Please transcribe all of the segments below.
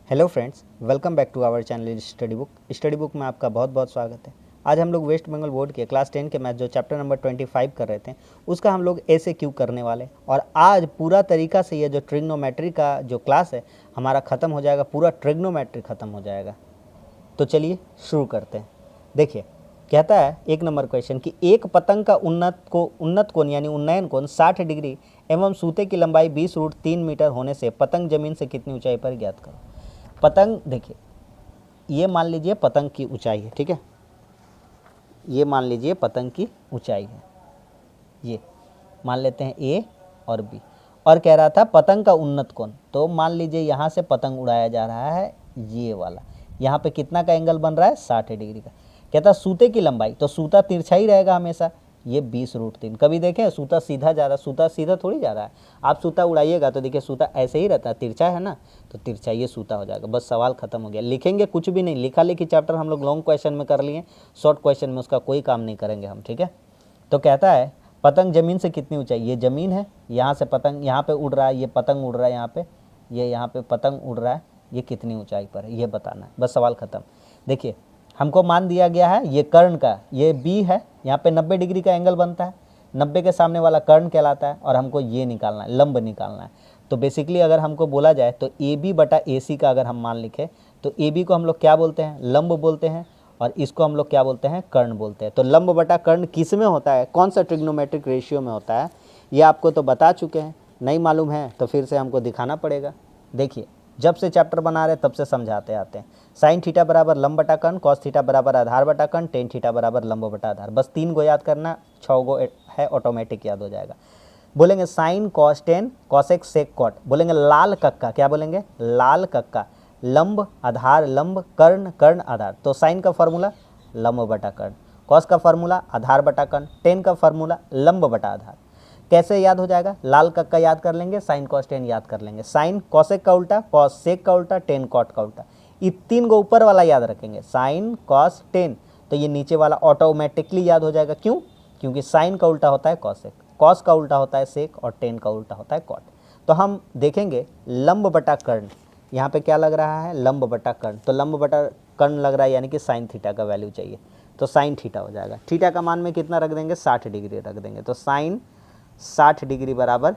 Hello friends, welcome back to our channel study book में आपका बहुत बहुत स्वागत है। आज हम लोग वेस्ट बंगाल बोर्ड के क्लास 10 के मैथ जो चैप्टर नंबर 25 कर रहे थे उसका हम लोग ऐसे क्यू करने वाले और आज पूरा तरीका से ये जो ट्रिग्नोमेट्री का जो क्लास है हमारा ख़त्म हो जाएगा, पूरा ट्रिग्नोमेट्री ख़त्म हो जाएगा। तो चलिए शुरू करते हैं। देखिए कहता है एक नंबर क्वेश्चन कि एक पतंग का उन्नत कोण यानी उन्नयन कोण 60 डिग्री एवं सूते की लंबाई 20√3 मीटर होने से पतंग जमीन से कितनी ऊंचाई पर ज्ञात करो। पतंग देखिए, ये मान लीजिए पतंग की ऊंचाई है, ठीक है, ये मान लीजिए पतंग की ऊंचाई है, ये मान लेते हैं ए और बी, और कह रहा था पतंग का उन्नत कोण, तो मान लीजिए यहाँ से पतंग उड़ाया जा रहा है ये वाला, यहाँ पे कितना का एंगल बन रहा है 60 डिग्री का। कहता सूते की लंबाई, तो सूता तिरछा ही रहेगा हमेशा, ये 20√3। कभी देखें सूता सीधा जा रहा है, सूता सीधा थोड़ी जा रहा है। आप सूता उड़ाइएगा तो देखिए सूता ऐसे ही रहता है, तिरछा है ना, तो तिरछा ये सूता हो जाएगा। बस सवाल खत्म हो गया। लिखेंगे कुछ भी नहीं, लिखा लिखी चैप्टर हम लोग लॉन्ग क्वेश्चन में कर लिए, शॉर्ट क्वेश्चन में उसका कोई काम नहीं करेंगे हम, ठीक है। तो कहता है पतंग जमीन से कितनी ऊंचाई, ये जमीन है, यहाँ से पतंग यहाँ पे उड़ रहा है, ये पतंग उड़ रहा है यहाँ पे, ये यहाँ पे पतंग उड़ रहा है, ये कितनी ऊंचाई पर है ये बताना है, बस सवाल खत्म। देखिए हमको मान दिया गया है ये कर्ण का, ये बी है, यहाँ पे 90 डिग्री का एंगल बनता है, 90 के सामने वाला कर्ण कहलाता है, और हमको ये निकालना है, लंब निकालना है। तो बेसिकली अगर हमको बोला जाए तो ए बी बटा ए सी का अगर हम मान लिखें तो ए बी को हम लोग क्या बोलते हैं, लंब बोलते हैं, और इसको हम लोग क्या बोलते हैं, कर्ण बोलते हैं। तो लंब बटा कर्ण किस में होता है, कौन सा ट्रिग्नोमेट्रिक रेशियो में होता है, ये आपको तो बता चुके हैं, नहीं मालूम है तो फिर से हमको दिखाना पड़ेगा। देखिए जब से चैप्टर बना रहे तब से समझाते आते हैं। साइन थीटा बराबर लंब बटा कर्ण, कॉस थीटा बराबर आधार बटा कर्ण, टेन थीटा बराबर लंब बटा आधार। बस 3 गो याद करना, 6 गो है ऑटोमेटिक याद हो जाएगा। बोलेंगे sine cos tan cosec sec cot, बोलेंगे लाल कक्का, क्या बोलेंगे, लाल कक्का, लंब आधार लंब, कर्ण कर्ण आधार। तो साइन का फॉर्मूला लंब बटा कर्ण, कॉस का फॉर्मूला आधार बटा कर्ण, टेन का फॉर्मूला लंब बटा आधार। कैसे याद हो जाएगा, लाल कक्का याद कर लेंगे, साइन कॉस टेन याद कर लेंगे, साइन कॉसेक का उल्टा, कॉस सेक का उल्टा, टेन कॉट का उल्टा। ये 3 गो ऊपर वाला याद रखेंगे, साइन कॉस टेन, तो ये नीचे वाला ऑटोमेटिकली याद हो जाएगा। क्यों, क्योंकि साइन का उल्टा होता है कॉसेक, कॉस का उल्टा होता है सेक, और टेन का उल्टा होता है कॉट। तो हम देखेंगे लंब बटा कर्ण, यहाँ पे क्या लग रहा है, लंब बटा कर्ण, तो लंब बटा कर्ण लग रहा है, यानी कि साइन थीटा का वैल्यू चाहिए, तो साइन थीटा हो जाएगा। थीटा का मान में कितना रख देंगे, 60 डिग्री रख देंगे, तो साइन 60 डिग्री बराबर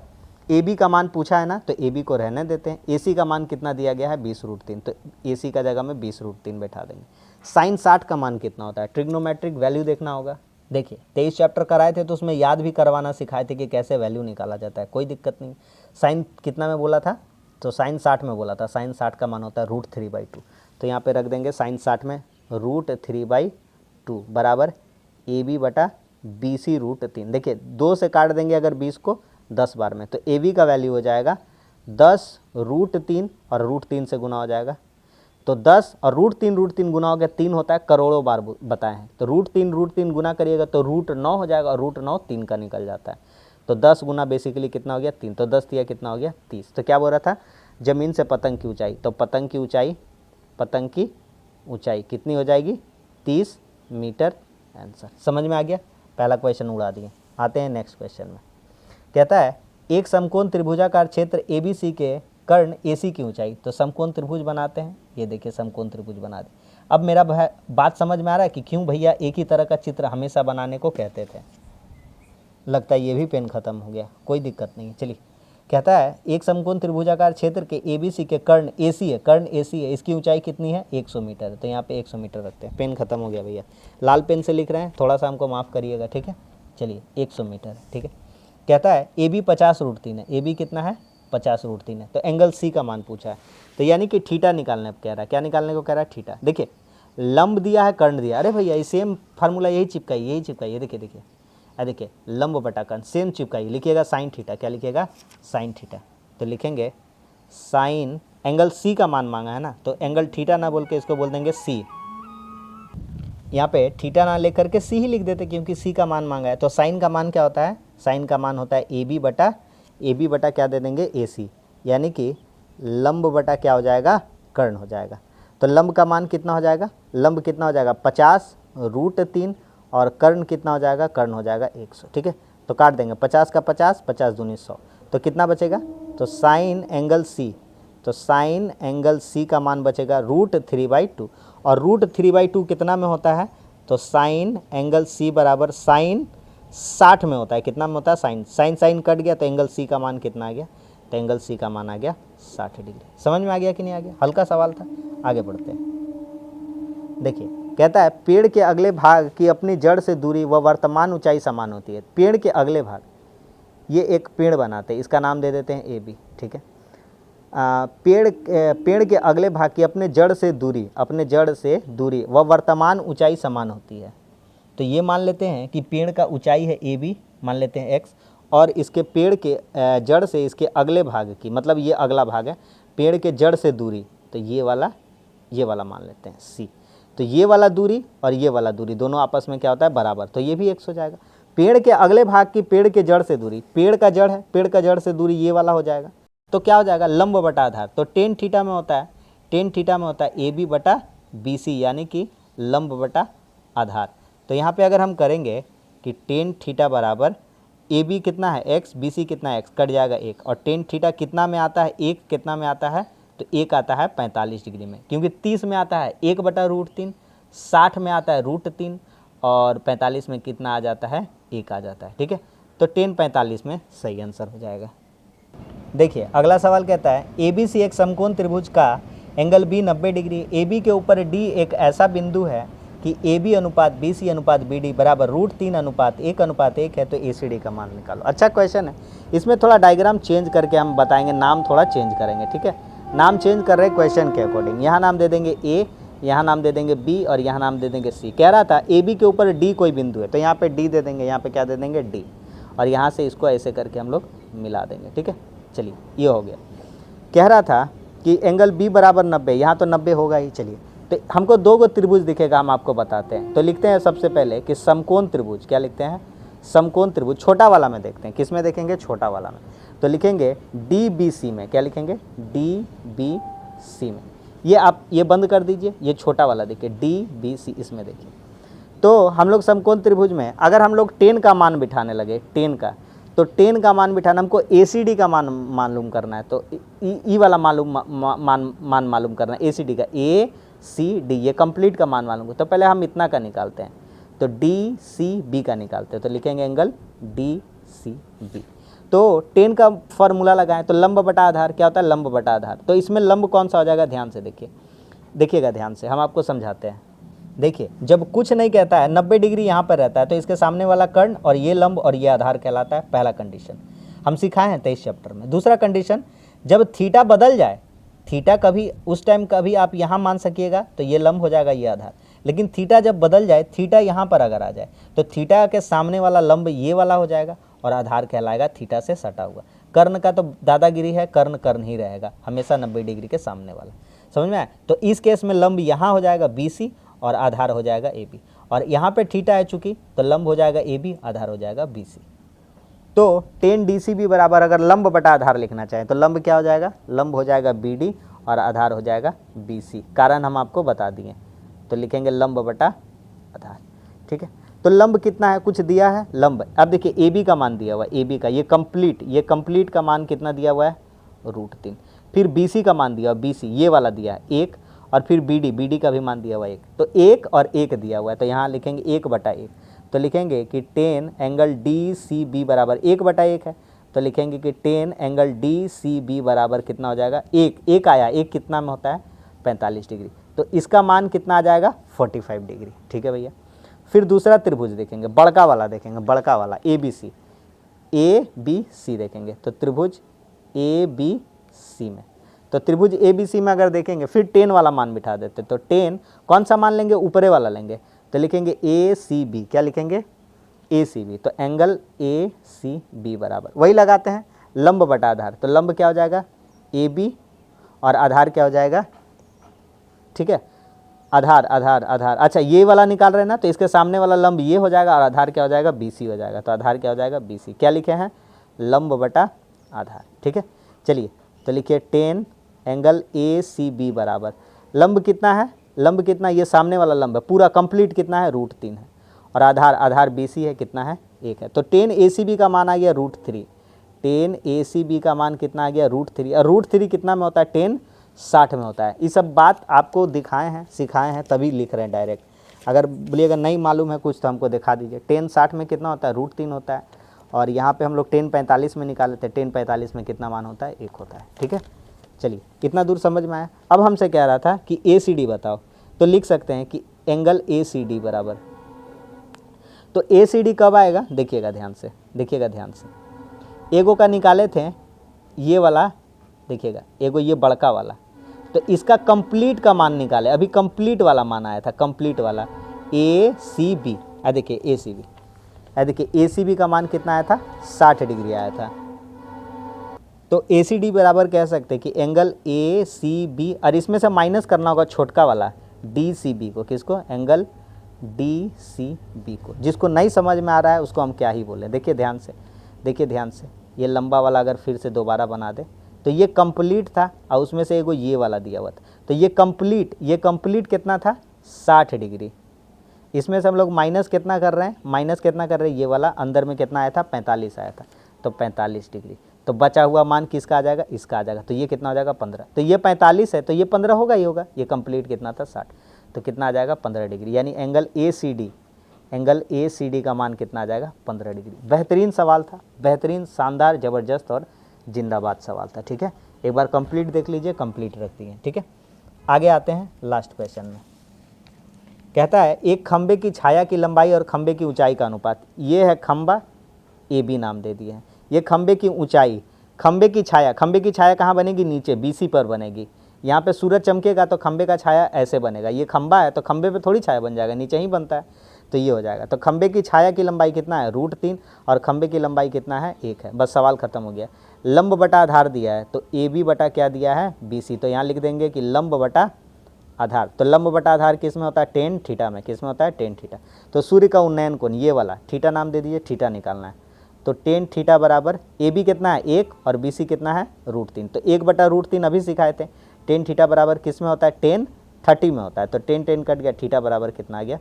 ए बी का मान पूछा है ना, तो ए बी को रहने देते हैं। ए सी का मान कितना दिया गया है, 20√3, तो ए सी का जगह में 20√3 बैठा देंगे। साइन 60 का मान कितना होता है, ट्रिग्नोमेट्रिक वैल्यू देखना होगा। देखिए 23 चैप्टर कराए थे तो उसमें याद भी करवाना सिखाए थे कि कैसे वैल्यू निकाला जाता है, कोई दिक्कत नहीं। साइन कितना में बोला था, तो साइन 60 में बोला था, साइन 60 का मान होता है √3/2, तो यहाँ पे रख देंगे साइन 60 में √3/2 बराबर ए बी बटा बी सी √3। देखिए 2 से काट देंगे अगर 20 को 10 बार में, तो ए बी का वैल्यू हो जाएगा 10√3 और √3 से गुना हो जाएगा, तो 10 और √3 गुना हो गया 3 होता है, करोड़ों बार बताए हैं, तो √3 गुना करिएगा तो √9 हो जाएगा, और √9 3 का निकल जाता है, तो 10 गुना बेसिकली कितना हो गया 3, तो 10 दिया कितना हो गया 30। तो क्या बोल रहा था, ज़मीन से पतंग की ऊंचाई, तो पतंग की ऊंचाई कितनी हो जाएगी, 30 मीटर। आंसर समझ में आ गया, पहला क्वेश्चन उड़ा दिए। आते हैं नेक्स्ट क्वेश्चन में। कहता है एक समकोण त्रिभुजाकार क्षेत्र ABC के कर्ण AC की ऊंचाई, तो समकोण त्रिभुज बनाते हैं, ये देखिए समकोण त्रिभुज बना दे। अब मेरा बात समझ में आ रहा है कि क्यों भैया एक ही तरह का चित्र हमेशा बनाने को कहते थे। लगता है ये भी पेन खत्म हो गया, कोई दिक्कत नहीं है। चलिए कहता है एक समकोण त्रिभुजाकार क्षेत्र के ABC के कर्ण AC है, कर्ण AC है, इसकी ऊंचाई कितनी है, 100 मीटर है, तो यहाँ पे 100 मीटर रखते हैं। पेन खत्म हो गया भैया, लाल पेन से लिख रहे हैं, थोड़ा सा हमको माफ़ करिएगा, ठीक है। चलिए 100 मीटर है, ठीक है। कहता है AB 50√3 है, AB कितना है 50√3 है, तो एंगल C का मान पूछा है, तो यानी कि थीटा निकालने कह रहा है, क्या निकालने को कह रहा है, थीटा। देखिए लंब दिया है कर्ण दिया, अरे भैया ये सेम फार्मूला यही चिपकाइए, देखिए देखिए लंब बटा कर्ण सेम चिपकाइए, लिखिएगा साइन थीटा, क्या लिखिएगा साइन थीटा, तो लिखेंगे साइन, एंगल C का मान मांगा है ना, तो एंगल थीटा ना बोल के इसको बोल देंगे C, यहाँ पे थीटा ना लेकर के C ही लिख देते क्योंकि C का मान मांगा है। तो साइन का मान क्या होता है, साइन का मान होता है ए बी बटा क्या दे देंगे AC, यानी कि लंब बटा क्या हो जाएगा, कर्ण हो जाएगा। तो लंब का मान कितना हो जाएगा, लंब कितना हो जाएगा 50√3, और कर्ण कितना हो जाएगा, कर्ण हो जाएगा 100, ठीक है। तो काट देंगे 50 का 50, 50 दूनी 100, तो कितना बचेगा, तो साइन एंगल C तो साइन एंगल सी का मान बचेगा √3/2, और √3/2 कितना में होता है, तो साइन एंगल सी बराबर साइन 60 में होता है। कितना में होता है, साइन साइन साइन कट गया तो एंगल सी का मान कितना आ गया, तो एंगल सी का मान आ गया 60 डिग्री। समझ में आ गया कि नहीं आ गया, हल्का सवाल था। आगे बढ़ते हैं। देखिए कहता है पेड़ के अगले भाग की अपनी जड़ से दूरी व वर्तमान ऊंचाई समान होती है। पेड़ के अगले भाग, ये एक पेड़ बनाते हैं, इसका नाम दे देते हैं ए बी, ठीक है। पेड़ के अगले भाग की अपने जड़ से दूरी व वर्तमान ऊंचाई समान होती है। तो ये मान लेते हैं कि पेड़ का ऊंचाई है ए बी, मान लेते हैं एक्स, और इसके पेड़ के जड़ से इसके अगले भाग की, मतलब ये अगला भाग है, पेड़ के जड़ से दूरी, तो ये वाला मान लेते हैं सी। तो ये वाला दूरी और ये वाला दूरी दोनों आपस में क्या होता है, बराबर, तो ये भी एक्स हो जाएगा। पेड़ के अगले भाग की पेड़ के जड़ से दूरी, पेड़ का जड़ है, पेड़ का जड़ से दूरी ये वाला हो जाएगा, तो क्या हो जाएगा, लंब बटा आधार। तो टेन थीटा में होता है ए बी बटा बी सी, यानी कि लंब बटा आधार। तो यहाँ पे अगर हम करेंगे कि टेन थीटा बराबर ए बी कितना है एक्स, बी सी कितना है एक्स, कट जाएगा एक, और टेन थीटा कितना में आता है, एक कितना में आता है, तो एक आता है 45 डिग्री में, क्योंकि 30 में आता है 1/√3, 60 में आता है √3, और 45 में कितना आ जाता है, एक आ जाता है, ठीक है। तो 10/45 में सही आंसर हो जाएगा। देखिए अगला सवाल कहता है ए बी सी एक समकोण त्रिभुज का एंगल बी 90 डिग्री, ए बी के ऊपर डी एक ऐसा बिंदु है कि ए बी अनुपात बी सी अनुपात बी डी बराबर √3:1:1 है, तो ए सी डी का मान निकालो। अच्छा क्वेश्चन है, इसमें थोड़ा डायग्राम चेंज करके हम बताएंगे, नाम थोड़ा चेंज करेंगे, ठीक है। नाम चेंज कर रहे हैं क्वेश्चन के अकॉर्डिंग, यहाँ नाम दे देंगे ए, यहाँ नाम दे देंगे बी, और यहाँ नाम दे देंगे सी। कह रहा था ए बी के ऊपर डी कोई बिंदु है, तो यहाँ पे डी दे देंगे, यहाँ पे क्या दे देंगे, डी, और यहाँ से इसको ऐसे करके हम लोग मिला देंगे, ठीक है। चलिए ये हो गया। कह रहा था कि एंगल बी बराबर 90, यहाँ तो 90 होगा ही। चलिए तो हमको दो गो त्रिभुज दिखेगा, हम आपको बताते हैं। तो लिखते हैं सबसे पहले कि समकोण त्रिभुज, क्या लिखते हैं, समकोण त्रिभुज। छोटा वाला में देखते हैं, किस में देखेंगे, छोटा वाला में। तो लिखेंगे डी बी सी में, क्या लिखेंगे, डी बी सी में। ये आप ये बंद कर दीजिए, ये छोटा वाला देखिए डी बी सी, इसमें देखिए। तो हम लोग समकोण त्रिभुज में अगर हम लोग 10 का मान बिठाने लगे, 10 का, तो 10 का मान बिठाना, हमको ए सी डी का मान मालूम करना है, तो ई वाला मान मालूम करना है, ए सी डी का, ए सी डी, ये कंप्लीट का मान मालूम। तो पहले हम इतना का निकालते हैं, तो डी सी बी का निकालते हैं, तो लिखेंगे एंगल डी सी बी। तो 10 का फॉर्मूला लगाएं, तो लंब बटा आधार क्या होता है, लंब बटा आधार। तो इसमें लंब कौन सा हो जाएगा, ध्यान से देखिएगा ध्यान से, हम आपको समझाते हैं। देखिए जब कुछ नहीं कहता है, 90 डिग्री यहाँ पर रहता है, तो इसके सामने वाला कर्ण और ये लंब और ये आधार कहलाता है, पहला कंडीशन हम सिखाए हैं 23 चैप्टर में। दूसरा कंडीशन, जब थीटा बदल जाए, थीटा कभी उस टाइम कभी आप यहाँ मान सकिएगा, तो ये लंब हो जाएगा, ये आधार। लेकिन थीटा जब बदल जाए, थीटा यहाँ पर अगर आ जाए, तो थीटा के सामने वाला लंब ये वाला हो जाएगा, और आधार कहलाएगा थीटा से सटा हुआ। कर्ण का तो दादागिरी है, कर्ण ही रहेगा हमेशा 90 डिग्री के सामने वाला। समझ में आया। तो इस केस में लंब यहाँ हो जाएगा बी सी, और आधार हो जाएगा ए बी, और यहाँ पे थीटा है चूंकि, तो लंब हो जाएगा ए बी, आधार हो जाएगा बी सी। तो 10 डी सी बी बराबर, अगर लंब बटा आधार लिखना चाहें, तो लंब क्या हो जाएगा, लंब हो जाएगा बी डी, और आधार हो जाएगा बी सी। कारण हम आपको बता दिए, तो लिखेंगे लंब बटा आधार, ठीक है। तो लंब कितना है, कुछ दिया है लंब। अब देखिए ए बी का मान दिया हुआ है, ए बी का ये कंप्लीट का मान कितना दिया हुआ है, √3। फिर बी सी का मान दिया हुआ, बी सी ये वाला दिया है 1, और फिर बी डी का भी मान दिया हुआ 1, तो 1 और 1 दिया हुआ है, तो यहाँ लिखेंगे 1/1। तो लिखेंगे कि 10 एंगल डी सी बी बराबर 1/1 है, तो लिखेंगे कि 10 एंगल डी सी बी बराबर कितना हो जाएगा, 1 आया, 1 कितना में होता है, 45 डिग्री। तो इसका मान कितना आ जाएगा, 45 डिग्री, ठीक है भैया। फिर दूसरा त्रिभुज देखेंगे, बड़का वाला देखेंगे, बड़का वाला ए बी सी देखेंगे, तो त्रिभुज ए बी सी में, तो त्रिभुज ए बी सी में अगर देखेंगे, फिर 10 वाला मान बिठा देते, तो 10 कौन सा मान लेंगे, ऊपरे वाला लेंगे, तो लिखेंगे ए सी बी, क्या लिखेंगे, ए सी बी। तो एंगल ए सी बी बराबर वही लगाते हैं, लंब बटा आधार। तो लंब क्या हो जाएगा, ए बी, और आधार क्या हो जाएगा, ठीक है, आधार। अच्छा ये वाला निकाल रहे हैं ना, तो इसके सामने वाला लंब ये हो जाएगा, और आधार क्या हो जाएगा, बी सी हो जाएगा। तो आधार क्या हो जाएगा, बी सी। क्या लिखे हैं, लंब बटा आधार, ठीक है। चलिए तो लिखिए 10 एंगल ए सी बी बराबर, लंब कितना है, लंब कितना, ये सामने वाला लंब है, पूरा कंप्लीट कितना है, √3 है, और आधार बी सी है, कितना है, 1 है। तो 10 ए सी बी का मान आ गया √3, टेन ACB का मान कितना आ गया √3, और √3 कितना में होता है 10 60 में होता है। ये सब बात आपको दिखाए हैं सिखाए हैं तभी लिख रहे हैं डायरेक्ट। अगर बोलिएगा नहीं मालूम है कुछ तो हमको दिखा दीजिए। 10 60 में कितना होता है √3 होता है, और यहाँ पे हम लोग 10 45 में निकाले थे, 10 45 में कितना मान होता है 1 होता है। ठीक है, चलिए कितना दूर समझ में आया। अब हमसे कह रहा था कि ACD बताओ, तो लिख सकते हैं कि एंगल ACD बराबर, तो ACD कब आएगा देखिएगा ध्यान से, देखिएगा ध्यान से। एगो का निकाले थे ये वाला, देखिएगा एगो ये बड़का वाला, तो इसका कंप्लीट का मान निकाले। अभी कंप्लीट वाला मान आया था, कंप्लीट वाला ACB, देखिए ACB, देखिए ACB का मान कितना आया था 60 डिग्री आया था। तो ACD बराबर कह सकते हैं कि एंगल ACB, और इसमें से माइनस करना होगा छोटका वाला DCB को, किसको एंगल DCB को। जिसको नहीं समझ में आ रहा है उसको हम क्या ही बोलें। देखिए ध्यान से, देखिए ध्यान से, ये लंबा वाला अगर फिर से दोबारा बना दे तो ये कंप्लीट था और उसमें से एगो ये वाला दिया हुआ था, तो ये कंप्लीट कितना था 60 डिग्री। इसमें से हम लोग माइनस कितना कर रहे हैं, माइनस कितना कर रहे हैं, ये वाला अंदर में कितना आया था 45 आया था, तो 45 डिग्री। तो बचा हुआ मान किसका आ जाएगा, इसका आ जाएगा, तो ये कितना हो जाएगा 15। तो ये 45 है तो ये 15 होगा ही होगा, ये कंप्लीट कितना था 60, तो कितना आ जाएगा 15 डिग्री। यानी एंगल ACD का मान कितना आ जाएगा 15 डिग्री। बेहतरीन सवाल था, बेहतरीन शानदार ज़बरदस्त और जिंदाबाद सवाल था। ठीक है, एक बार कंप्लीट देख लीजिए, कंप्लीट रख दिए। ठीक है, आगे आते हैं लास्ट क्वेश्चन में। कहता है एक खंबे की छाया की लंबाई और खंबे की ऊंचाई का अनुपात। ये है खंबा, AB नाम दे दिए हैं। ये खंबे की ऊंचाई, खंबे की छाया कहाँ बनेगी, नीचे BC पर बनेगी। यहाँ पे सूरज चमकेगा तो खंबे का छाया ऐसे बनेगा। ये खंबा है तो खंबे पे थोड़ी छाया बन जाएगा, नीचे ही बनता है, तो ये हो जाएगा। तो खंबे की छाया की लंबाई कितना है √3, और खंबे की लंबाई कितना है 1 है। बस सवाल खत्म हो गया। लंब बटा आधार दिया है, तो AB बटा क्या दिया है BC, तो यहाँ लिख देंगे कि लंब बटा आधार। तो लंब बटा आधार किस में होता है tan थीटा में, किस में होता है tan थीटा। तो सूर्य का उन्नयन कोण ये वाला थीटा नाम दे दीजिए, थीटा निकालना है। तो tan थीटा बराबर AB कितना है 1 और BC कितना है √3, तो 1 बटा √3 अभी सिखाए थे। tan थीटा बराबर किस में होता है tan 30 में होता है, तो tan कट गया, थीटा बराबर कितना आ गया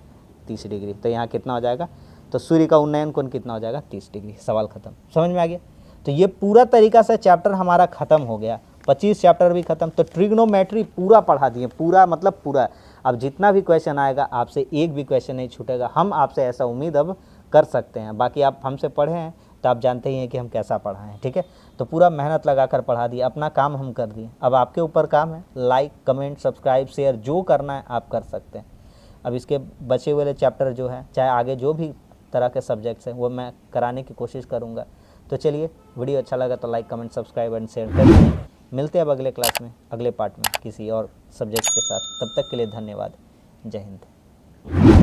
30 डिग्री। तो यहाँ कितना हो जाएगा, तो सूर्य का उन्नयन कोण कितना हो जाएगा 30 डिग्री। सवाल खत्म, समझ में आ गया। तो ये पूरा तरीका से चैप्टर हमारा खत्म हो गया, 25 चैप्टर भी खत्म। तो ट्रिग्नोमेट्री पूरा पढ़ा दिए, पूरा मतलब पूरा। अब जितना भी क्वेश्चन आएगा आपसे एक भी क्वेश्चन नहीं छूटेगा, हम आपसे ऐसा उम्मीद अब कर सकते हैं। बाकी आप हमसे पढ़े हैं तो आप जानते ही हैं कि हम कैसा पढ़ाएं हैं। ठीक है, तो पूरा मेहनत लगाकर पढ़ा दिया, अपना काम हम कर दिए। अब आपके ऊपर काम है, लाइक कमेंट सब्सक्राइब शेयर जो करना है आप कर सकते हैं। अब इसके बचे हुए चैप्टर जो है, चाहे आगे जो भी तरह के सब्जेक्ट्स हैं, वो मैं कराने की कोशिश करूँगा। तो चलिए, वीडियो अच्छा लगा तो like comment subscribe and share कर दीजिए। मिलते हैं अब अगले क्लास में, अगले पार्ट में किसी और सब्जेक्ट के साथ। तब तक के लिए धन्यवाद। जय हिंद।